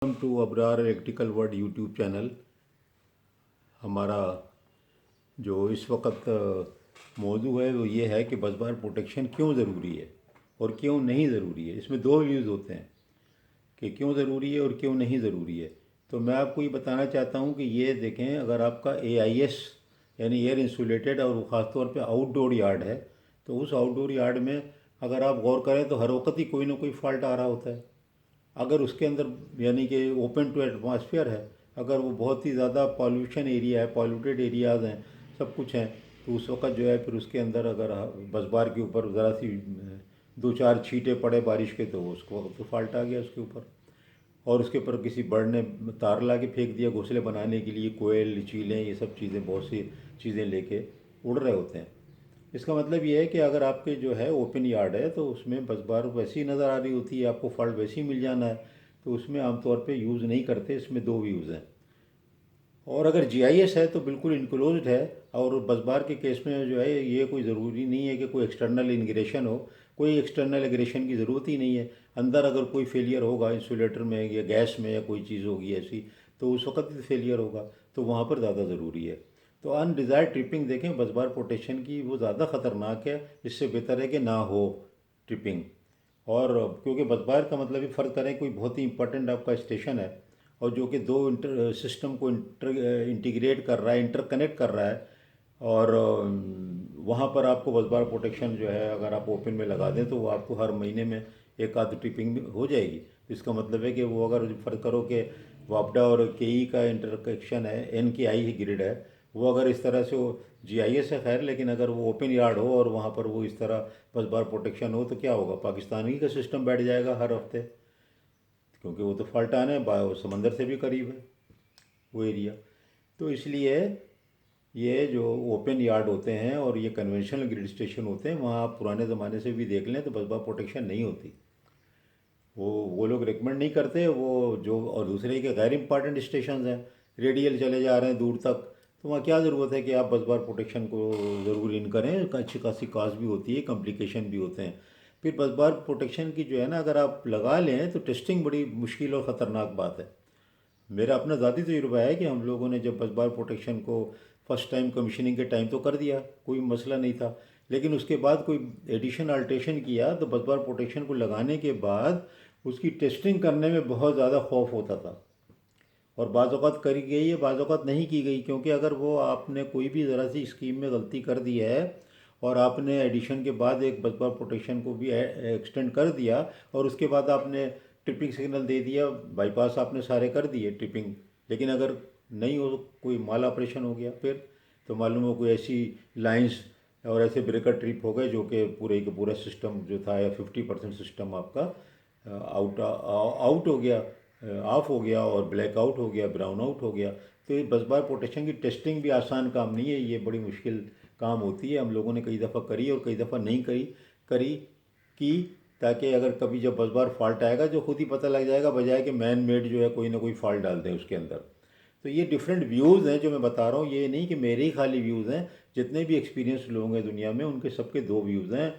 Welcome to Abrar electrical world YouTube channel. हमारा जो इस वक्त मौजू है वो ये है कि बस बार प्रोटेक्शन क्यों ज़रूरी है और क्यों नहीं ज़रूरी है। इसमें दो व्यूज़ होते हैं कि क्यों ज़रूरी है और क्यों नहीं ज़रूरी है। तो मैं आपको ये बताना चाहता हूँ कि ये देखें, अगर आपका AIS यानी एयर इंसुलेटेड और ख़ासतौर पे आउटडोर यार्ड है, तो उस आउटडोर यार्ड में अगर आप गौर करें तो हर वक्त ही कोई ना कोई फॉल्ट आ रहा होता है। अगर उसके अंदर यानी कि ओपन टू एटमॉस्फेयर है, अगर वो बहुत ही ज़्यादा पॉल्यूशन एरिया है, पॉल्यूटेड एरियाज़ हैं, सब कुछ हैं, तो उस वक्त जो है फिर उसके अंदर अगर बसबार के ऊपर ज़रा सी दो चार छींटे पड़े बारिश के, तो उसको तो फॉल्ट आ गया उसके ऊपर। और उसके ऊपर किसी बर्ड ने तार ला के फेंक दिया घोंसले बनाने के लिए, कोयल चीलें ये सब चीज़ें बहुत सी चीज़ें लेके उड़ रहे होते हैं। इसका मतलब ये है कि अगर आपके जो है ओपन यार्ड है तो उसमें बस बार वैसी नज़र आ रही होती है, आपको फॉल्ट वैसे ही मिल जाना है, तो उसमें आमतौर पे यूज़ नहीं करते। इसमें दो व्यूज़ हैं। और अगर GIS है तो बिल्कुल इनक्लोज्ड है। और बस बार के केस में जो है ये कोई ज़रूरी नहीं है कि कोई एक्सटर्नल इंग्रेशन हो, कोई एक्सटर्नल एग्रेशन की ज़रूरत ही नहीं है। अंदर अगर कोई फेलियर होगा इंसुलेटर में या गैस में या कोई चीज़ होगी ऐसी, तो उस वक्त भी फेलियर होगा, तो वहाँ पर ज़्यादा ज़रूरी है। तो अनडिज़ायर्ड ट्रिपिंग देखें, बस बार प्रोटेक्शन की वो ज़्यादा ख़तरनाक है। इससे बेहतर है कि ना हो ट्रिपिंग। और क्योंकि बस बार का मतलब ही फ़र्ज़ करें कोई बहुत ही इंपॉर्टेंट आपका स्टेशन है और जो कि दो सिस्टम को इंटीग्रेट कर रहा है, इंटरकनेक्ट कर रहा है, और वहाँ पर आपको बस बार प्रोटेक्शन जो है अगर आप ओपन में लगा दें तो वो आपको हर महीने में एक आध ट्रिपिंग हो जाएगी। तो इसका मतलब है कि वो अगर फ़र्ज़ करो कि वापडा और KE का इंटरकनेक्शन है, NKI ग्रिड है, वो अगर इस तरह से वो GIS है खैर, लेकिन अगर वो ओपन यार्ड हो और वहाँ पर वो इस तरह बस बार प्रोटेक्शन हो, तो क्या होगा, पाकिस्तानी का सिस्टम बैठ जाएगा हर हफ्ते, क्योंकि वो तो फॉल्ट आना है, समंदर से भी करीब है वो एरिया। तो इसलिए ये जो ओपन यार्ड होते हैं और ये कन्वेंशनल ग्रिड स्टेशन होते हैं, वहाँ आप पुराने ज़माने से भी देख लें तो बस बार प्रोटेक्शन नहीं होती। वो लोग रिकमेंड नहीं करते वो जो। और दूसरे के गैर इंपॉर्टेंट स्टेशन हैं, रेडियल चले जा रहे हैं दूर तक, तो वहाँ क्या ज़रूरत है कि आप बस बार प्रोटेक्शन को ज़रूर इन करें। अच्छी खासी कास्ट भी होती है, कॉम्प्लिकेशन भी होते हैं। फिर बस बार प्रोटेक्शन की जो है ना, अगर आप लगा लें तो टेस्टिंग बड़ी मुश्किल और ख़तरनाक बात है। मेरा अपना ज़ाती तजुर्बा है कि हम लोगों ने जब बस बार प्रोटेक्शन को फर्स्ट टाइम कमीशनिंग के टाइम तो कर दिया, कोई मसला नहीं था, लेकिन उसके बाद कोई एडिशन अल्ट्रेशन किया तो बस बार प्रोटेक्शन को लगाने के बाद उसकी टेस्टिंग करने में बहुत ज़्यादा खौफ होता था। और बाज़ औक़ात करी गई है, बाज़ औक़ात नहीं की गई, क्योंकि अगर वो आपने कोई भी ज़रा सी स्कीम में गलती कर दी है और आपने एडिशन के बाद एक बस बार प्रोटेक्शन को भी एक्सटेंड कर दिया और उसके बाद आपने ट्रिपिंग सिग्नल दे दिया, बाईपास आपने सारे कर दिए ट्रिपिंग, लेकिन अगर नहीं हो, कोई माल ऑपरेशन हो गया, फिर तो मालूम हो कोई ऐसी लाइंस और ऐसे ब्रेकर ट्रिप हो गए जो कि पूरे का पूरा सिस्टम जो था, या 50% सिस्टम आपका आउट आउट हो गया, ऑफ हो गया, और ब्लैक आउट हो गया, ब्राउन आउट हो गया। तो ये बस बार प्रोटेक्शन की टेस्टिंग भी आसान काम नहीं है, ये बड़ी मुश्किल काम होती है। हम लोगों ने कई दफ़ा करी और कई दफ़ा नहीं करी करी की, ताकि अगर कभी जब बस बार फॉल्ट आएगा जो खुद ही पता लग जाएगा, बजाय कि मैन मेड जो है कोई ना कोई फॉल्ट डाल दें उसके अंदर। तो ये डिफरेंट व्यूज़ हैं जो मैं बता रहा हूँ, ये नहीं कि मेरे ही खाली व्यूज़ हैं। जितने भी एक्सपीरियंस लोग हैं दुनिया में उनके सबके दो व्यूज़ हैं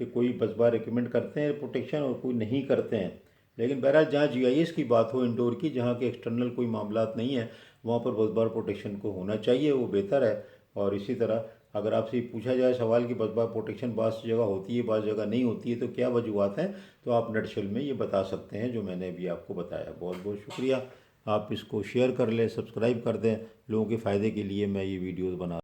कि कोई बस बार रिकमेंड करते हैं प्रोटेक्शन और कोई नहीं करते हैं। लेकिन बहरहाल जहाँ GIS की बात हो इंडोर की, जहाँ के एक्सटर्नल कोई मामलात नहीं है, वहाँ पर बस बार प्रोटेक्शन को होना चाहिए, वो बेहतर है। और इसी तरह अगर आपसे पूछा जाए सवाल कि बस बार प्रोटेक्शन बाज़ जगह होती है बाज़ जगह नहीं होती है तो क्या वजूहत हैं, तो आप नटशेल में ये बता सकते हैं जो मैंने अभी आपको बताया। बहुत बहुत शुक्रिया। आप इसको शेयर कर लें, सब्सक्राइब कर दें, लोगों के फ़ायदे के लिए मैं ये वीडियोज़ बना